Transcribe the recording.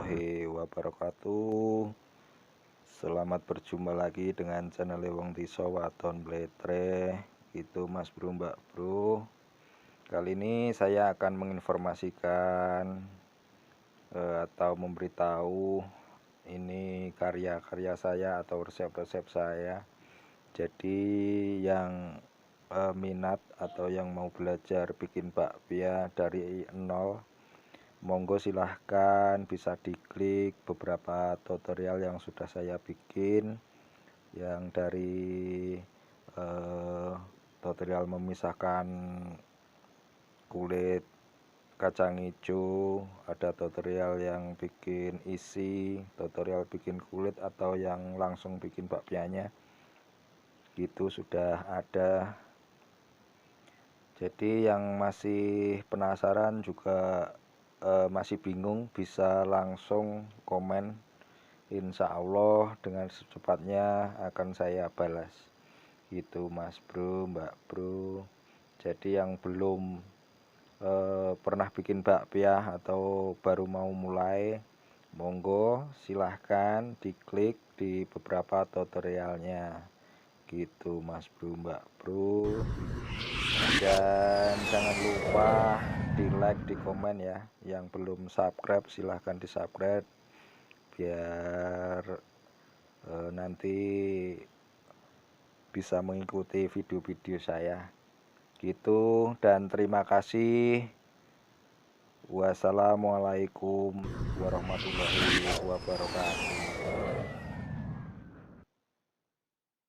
warahmatullahi wabarakatuh. Selamat berjumpa lagi dengan channel Wong Tiso Waton Bletre. Itu Mas Bro, Mbak Bro. Kali ini saya akan menginformasikan atau memberitahu ini karya-karya saya atau resep-resep saya. Jadi yang minat atau yang mau belajar bikin bakpia dari nol, monggo silahkan bisa diklik beberapa tutorial yang sudah saya bikin, yang dari tutorial memisahkan kulit kacang hijau, ada tutorial yang bikin isi, tutorial bikin kulit, atau yang langsung bikin bakpianya gitu sudah ada. Jadi yang masih penasaran juga masih bingung, bisa langsung komen, insya Allah dengan secepatnya akan saya balas gitu Mas Bro, Mbak Bro. Jadi yang belum pernah bikin bakpia atau baru mau mulai, monggo silahkan diklik di beberapa tutorialnya gitu Mas Bro, Mbak Bro. Dan jangan lupa di like, di komen ya. Yang belum subscribe silahkan di subscribe biar nanti bisa mengikuti video-video saya gitu. Dan terima kasih. Wassalamualaikum warahmatullahi wabarakatuh.